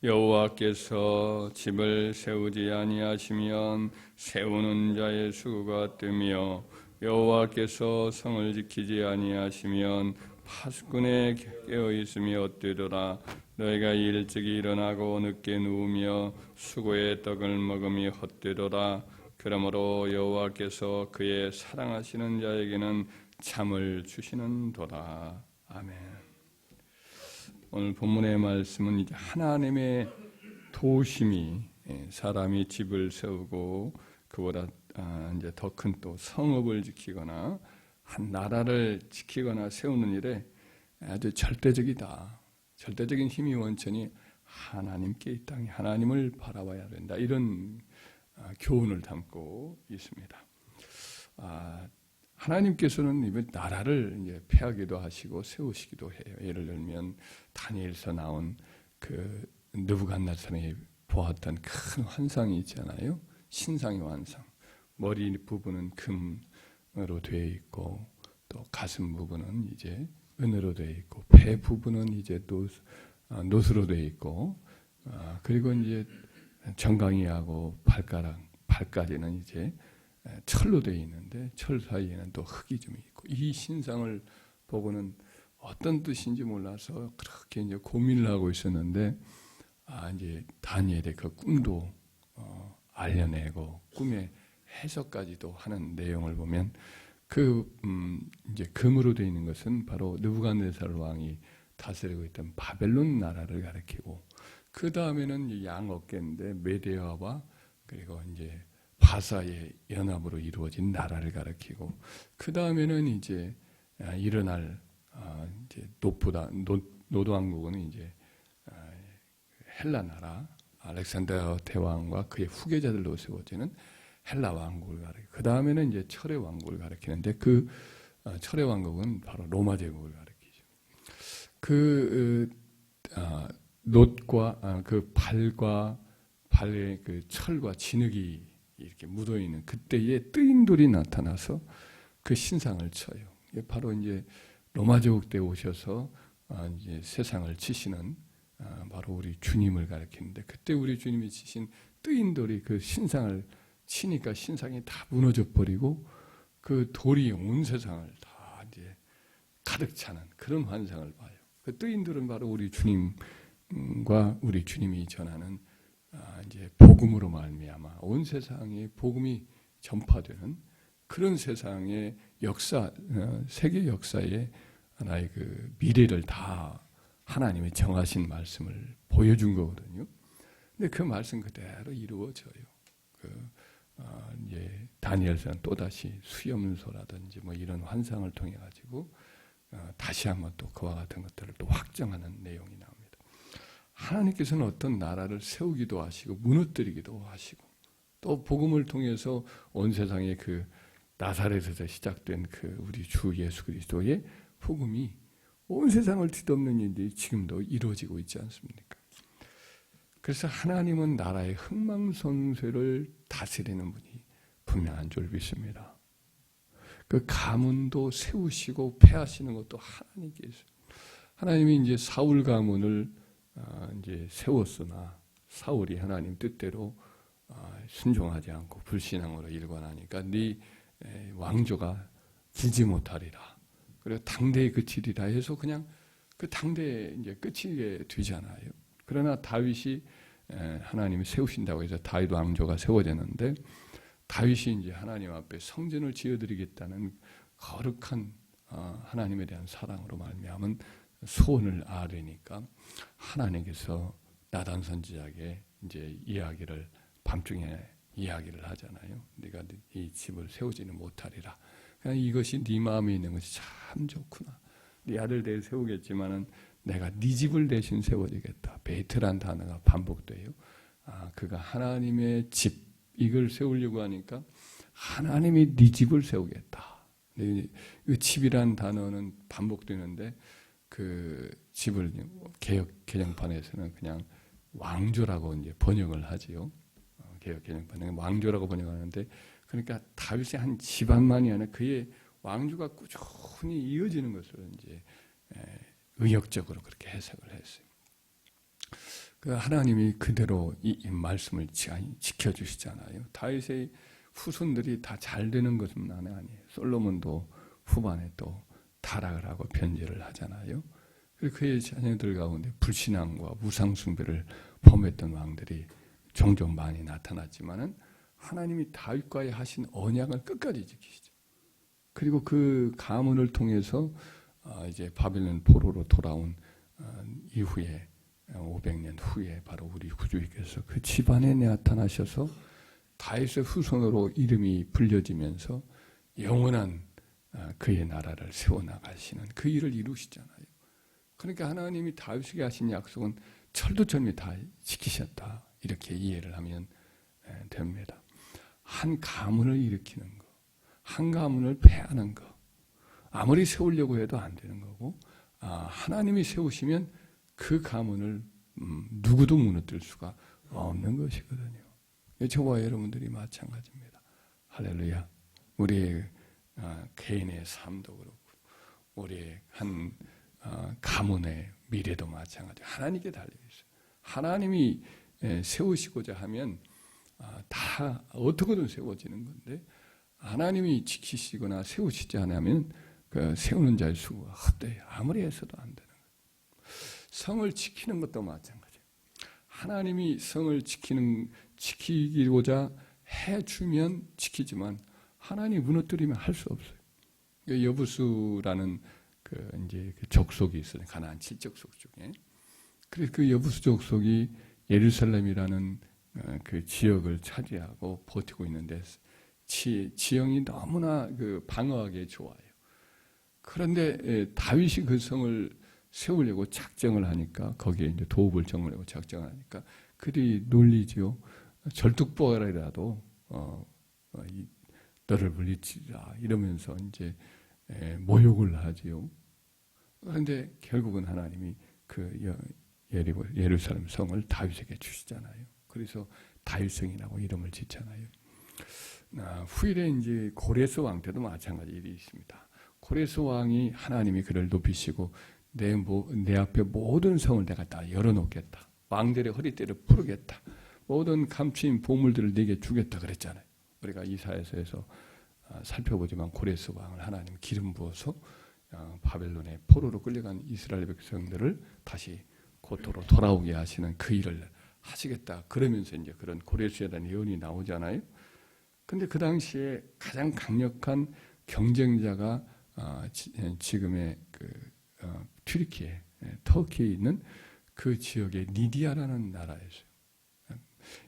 여호와께서 집을 세우지 아니하시면 세우는 자의 수고가 뜨며 여호와께서 성을 지키지 아니하시면 파수꾼의 깨어 있음이 어때더라. 너희가 일찍이 일어나고 늦게 누우며 수고의 떡을 먹음이 헛되더라. 그러므로 여호와께서 그의 사랑하시는 자에게는 잠을 주시는도다. 아멘. 오늘 본문의 말씀은 이제 하나님의 도심이 사람이 집을 세우고 그보다 이제 더 큰 또 성읍을 지키거나 한 나라를 지키거나 세우는 일에 아주 절대적이다. 절대적인 힘이 원천이 하나님께 있다. 하나님을 바라봐야 된다. 이런 교훈을 담고 있습니다. 하나님께서는 이번 나라를 이제 폐하기도 하시고 세우시기도 해요. 예를 들면 다니엘서 나온 그 느부갓네살이 보았던 큰 환상이 있잖아요. 신상의 환상. 머리 부분은 금으로 되어 있고 또 가슴 부분은 이제 은으로 되어 있고 배 부분은 이제 노수로 되어 있고 그리고 이제 정강이하고 발까지는 이제 철로 되어 있는데 철 사이에는 또 흙이 좀 있고 이 신상을 보고는 어떤 뜻인지 몰라서 그렇게 이제 고민을 하고 있었는데 이제 다니엘의 그 꿈도 알려내고 꿈의 해석까지도 하는 내용을 보면 이제 금으로 되어 있는 것은 바로 느부갓네살 왕이 다스리고 있던 바벨론 나라를 가리키고 그 다음에는 양 어깨인데 메데아와 그리고 이제 바사의 연합으로 이루어진 나라를 가리키고 그 다음에는 이제 일어날 이제 노도왕국은 이제 헬라 나라 알렉산더 대왕과 그의 후계자들로 세워지는 헬라 왕국을 가리키고 그 다음에는 이제 철의 왕국을 가리키는데 그 철의 왕국은 바로 로마 제국을 가리키죠. 그 놋과 그 발의 그 철과 진흙이 이렇게 묻어 있는 그때에 뜨인 돌이 나타나서 그 신상을 쳐요. 바로 이제 로마 제국 때 오셔서 이제 세상을 치시는 바로 우리 주님을 가리키는데 그때 우리 주님이 치신 뜨인 돌이 그 신상을 치니까 신상이 다 무너져 버리고 그 돌이 온 세상을 다 이제 가득 차는 그런 환상을 봐요. 그 뜨인 돌은 바로 우리 주님과 우리 주님이 전하는 이제 복음으로 말미암아 온 세상에 복음이 전파되는 그런 세상의 역사, 세계 역사의 하나의 그 미래를 다 하나님이 정하신 말씀을 보여준 거거든요. 근데 그 말씀 그대로 이루어져요. 이제 다니엘서는 또 다시 수염소라든지 뭐 이런 환상을 통해 가지고 다시 한번 또 그와 같은 것들을 또 확정하는 내용이 나옵니다. 하나님께서는 어떤 나라를 세우기도 하시고 무너뜨리기도 하시고 또 복음을 통해서 온 세상에 그 나사렛에서 시작된 그 우리 주 예수 그리스도의 복음이 온 세상을 뒤덮는 일이 지금도 이루어지고 있지 않습니까? 그래서 하나님은 나라의 흥망성쇠를 다스리는 분이 분명한 줄 믿습니다. 그 가문도 세우시고 폐하시는 것도 하나님께서. 하나님이 이제 사울 가문을 이제 세웠으나 사울이 하나님 뜻대로 순종하지 않고 불신앙으로 일관하니까 네 왕조가 길지 못하리라. 그리고 당대에 그치리라 해서 그냥 그 당대에 이제 끝이 되잖아요. 그러나 다윗이 하나님이 세우신다고 해서 다윗 왕조가 세워졌는데 다윗이 이제 하나님 앞에 성전을 지어드리겠다는 거룩한 하나님에 대한 사랑으로 말미암은 소원을 아뢰니까 하나님께서 나단 선지자에게 이제 이야기를 밤중에 이야기를 하잖아요. 네가 이 집을 세우지는 못하리라. 그냥 이것이 네 마음에 있는 것이 참 좋구나. 네 아들 대에 세우겠지만은 내가 네 집을 대신 세워주겠다. 베이트란 단어가 반복돼요. 그가 하나님의 집 이걸 세우려고 하니까 하나님이 네 집을 세우겠다. 이 집이란 단어는 반복되는데 그 집을 개역 개정판에서는 그냥 왕조라고 이제 번역을 하지요. 개역 개정판에 왕조라고 번역하는데 그러니까 다윗의 한 집안만이 아니라 그의 왕조가 꾸준히 이어지는 것을 이제 의역적으로 그렇게 해석을 했어요. 그 하나님이 그대로 이 말씀을 지켜주시잖아요. 다윗의 후손들이 다 잘 되는 것은 아니에요. 솔로몬도 후반에 또 타락을 하고 변절을 하잖아요. 그리고 그의 자녀들 가운데 불신앙과 우상숭배를 범했던 왕들이 종종 많이 나타났지만은 하나님이 다윗과의 하신 언약을 끝까지 지키시죠. 그리고 그 가문을 통해서 이제 바벨론 포로로 돌아온 이후에 500년 후에 바로 우리 구주께서 그 집안에 나타나셔서 다윗의 후손으로 이름이 불려지면서 영원한 그의 나라를 세워나가시는 그 일을 이루시잖아요. 그러니까 하나님이 다윗에게 하신 약속은 철두철미 다 지키셨다. 이렇게 이해를 하면 됩니다. 한 가문을 일으키는 거, 한 가문을 패하는 거, 아무리 세우려고 해도 안 되는 거고, 하나님이 세우시면 그 가문을 누구도 무너뜨릴 수가 없는 것이거든요. 저와 여러분들이 마찬가지입니다. 할렐루야. 우리의 개인의 삶도 그렇고 우리의 한 가문의 미래도 마찬가지예요. 하나님께 달려있어요. 하나님이 세우시고자 하면 다 어떻게든 세워지는 건데 하나님이 지키시거나 세우시지 않으면 그 세우는 자의 수가 헛되어요. 아무리 해서도 안 되는 거예요. 성을 지키는 것도 마찬가지예요. 하나님이 성을 지키고자 해주면 지키지만 하나님이 무너뜨리면 할 수 없어요. 여부수라는 이제 그 족속이 있어요. 가나안 7족속 중에. 그래서 그 여부수 족속이 예루살렘이라는 그 지역을 차지하고 버티고 있는데 지형이 너무나 그 방어하기 좋아요. 그런데 다윗이 그 성을 세우려고 작정을 하니까 거기에 이제 도읍을 정하려고 작정을 하니까 그들이 놀리지요. 절뚝보라라도 너를 물리치라 이러면서 이제 모욕을 하지요. 그런데 결국은 하나님이 그 예루살렘 성을 다윗에게 주시잖아요. 그래서 다윗성이라고 이름을 짓잖아요. 후일에 이제 고레스 왕 때도 마찬가지 일이 있습니다. 고레스 왕이 하나님이 그를 높이시고 내 앞에 모든 성을 내가 다 열어놓겠다. 왕들의 허리띠를 풀겠다. 모든 감추인 보물들을 내게 주겠다 그랬잖아요. 우리가 이사야서에서 살펴보지만 고레스 왕을 하나님 기름 부어서 바벨론의 포로로 끌려간 이스라엘 백성들을 다시 고토로 돌아오게 하시는 그 일을 하시겠다. 그러면서 이제 그런 고레스에 대한 예언이 나오잖아요. 근데 그 당시에 가장 강력한 경쟁자가 지금의 튀르키예, 터키에 있는 그 지역의 리디아라는 나라였어요.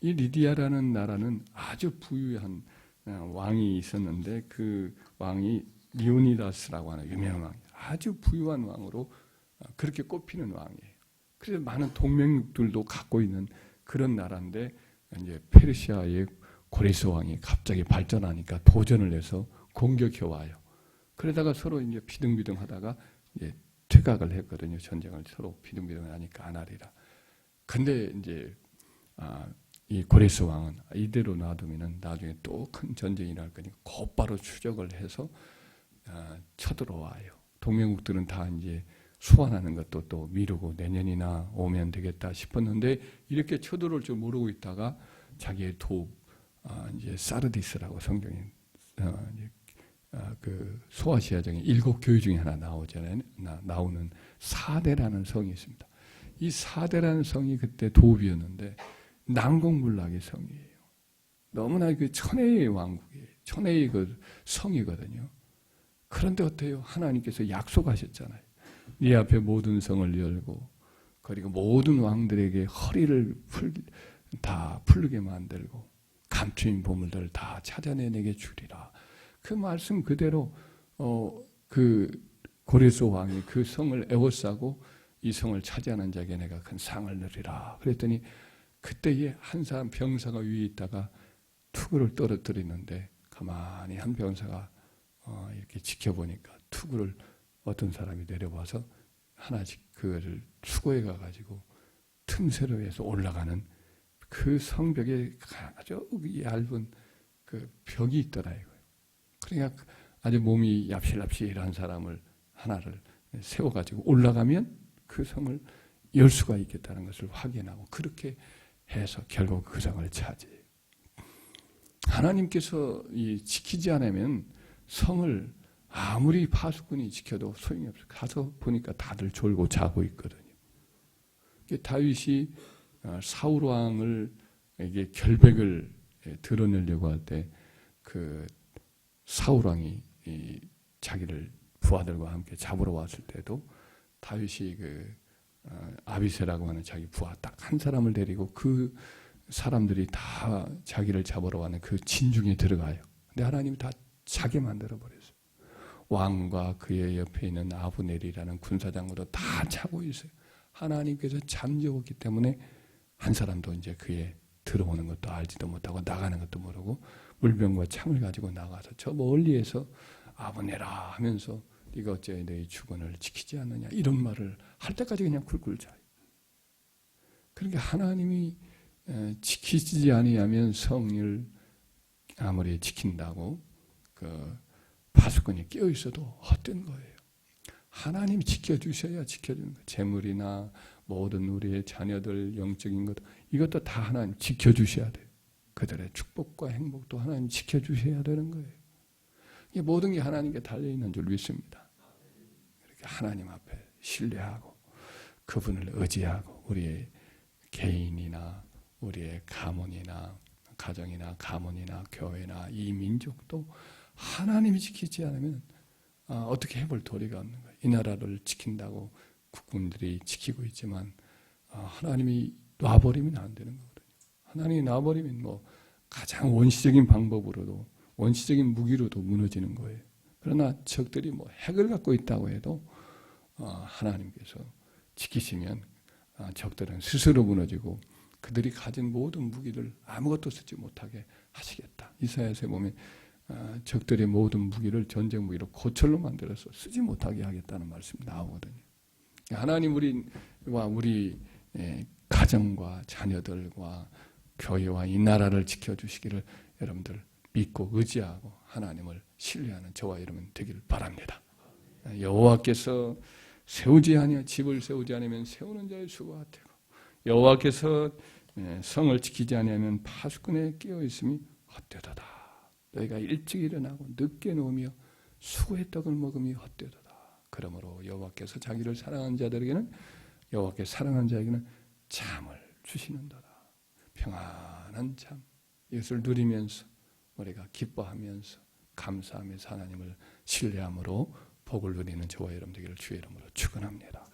이 리디아라는 나라는 아주 부유한 왕이 있었는데 그 왕이 리오니다스라고 하는 유명한 왕이에요. 아주 부유한 왕으로 그렇게 꼽히는 왕이에요. 그래서 많은 동맹국들도 갖고 있는 그런 나라인데 이제 페르시아의 고레스 왕이 갑자기 발전하니까 도전을 해서 공격해 와요. 그러다가 서로 이제 비등비등하다가 이제 퇴각을 했거든요. 전쟁을 서로 비등비등하니까 안 하리라. 근데 이제 이 고레스 왕은 이대로 놔두면은 나중에 또 큰 전쟁이 날 거니까 곧바로 추적을 해서 쳐들어와요. 동맹국들은 다 이제 소환하는 것도 또 미루고 내년이나 오면 되겠다 싶었는데 이렇게 쳐들어올 줄 모르고 있다가 자기의 도읍 이제 사르디스라고 성경에 그 소아시아정의 7교회 중에 하나 나오잖아요. 나오는 사대라는 성이 있습니다. 이 사대라는 성이 그때 도읍이었는데 난공불락의 성이에요. 너무나 그 천혜의 왕국이에요. 천혜의 그 성이거든요. 그런데 어때요? 하나님께서 약속하셨잖아요. 네 앞에 모든 성을 열고 그리고 모든 왕들에게 허리를 다 풀게 만들고 감추인 보물들을 다 찾아내게 주리라. 그 말씀 그대로 그 고레스 왕이 그 성을 에워싸고 이 성을 차지하는 자에게 내가 큰 상을 누리라. 그랬더니 그때에 한 사람 병사가 위에 있다가 투구를 떨어뜨리는데 가만히 한 병사가 이렇게 지켜보니까 투구를 어떤 사람이 내려와서 하나씩 그거를 수거해 가가지고 틈새로 해서 올라가는 그 성벽에 아주 얇은 그 벽이 있더라 이거예요. 그러니까 아주 몸이 얍실얍실한 사람을 하나를 세워가지고 올라가면 그 성을 열 수가 있겠다는 것을 확인하고 그렇게 해서 결국 그 성을 차지해요. 하나님께서 지키지 않으면 성을 아무리 파수꾼이 지켜도 소용이 없어요. 가서 보니까 다들 졸고 자고 있거든요. 다윗이 사울 왕에게 결백을 드러내려고 할 때 그 사울 왕이 자기를 부하들과 함께 잡으러 왔을 때도 다윗이 아비새라고 하는 자기 부하 딱 한 사람을 데리고 그 사람들이 다 자기를 잡으러 와는 그 진중에 들어가요. 근데 하나님이 다 자게 만들어 버렸어요. 왕과 그의 옆에 있는 아브넬이라는 군사장으로 다 자고 있어요. 하나님께서 잠재웠기 때문에 한 사람도 이제 그에 들어오는 것도 알지도 못하고 나가는 것도 모르고 물병과 창을 가지고 나가서 저 멀리에서 아브넬아 하면서 네가 어째 너희 주권을 지키지 않느냐 이런 말을 할 때까지 그냥 굴굴 자요. 그러니까 하나님이 지키지 아니하면 성을 아무리 지킨다고 그 파수꾼이 깨어 있어도 헛된 거예요. 하나님이 지켜주셔야 지켜주는 거예요. 재물이나 모든 우리의 자녀들 영적인 것 이것도 다 하나님 지켜주셔야 돼요. 그들의 축복과 행복도 하나님 지켜주셔야 되는 거예요. 이게 모든 게 하나님께 달려있는 줄 믿습니다. 이렇게 하나님 앞에 신뢰하고 그분을 의지하고 우리의 개인이나 우리의 가문이나 가정이나 가문이나 교회나 이 민족도 하나님이 지키지 않으면 어떻게 해볼 도리가 없는 거예요. 이 나라를 지킨다고 국군들이 지키고 있지만 하나님이 놔버리면 안 되는 거거든요. 하나님이 놔버리면 가장 원시적인 방법으로도 원시적인 무기로도 무너지는 거예요. 그러나 적들이 핵을 갖고 있다고 해도 하나님께서 지키시면 적들은 스스로 무너지고 그들이 가진 모든 무기를 아무것도 쓰지 못하게 하시겠다. 이사야서에 보면 적들의 모든 무기를 전쟁 무기로 고철로 만들어서 쓰지 못하게 하겠다는 말씀이 나오거든요. 하나님 우리와 우리 가정과 자녀들과 교회와 이 나라를 지켜주시기를 여러분들 믿고 의지하고 하나님을 신뢰하는 저와 여러분 되기를 바랍니다. 여호와께서 집을 세우지 않으면 세우는 자의 수가 같고 여호와께서 성을 지키지 아니하면 파수꾼에 끼어 있음이 헛되도다. 너희가 일찍 일어나고 늦게 누우며 수고의 떡을 먹음이 헛되도다. 그러므로 여호와께서 자기를 사랑하는 자들에게는 여호와께 사랑하는 자에게는 잠을 주시는도다. 평안한 잠 이것을 누리면서 우리가 기뻐하면서 감사하면서 하나님을 신뢰함으로 복을 누리는 저와 여러분 되기를 주의 이름으로 축원합니다.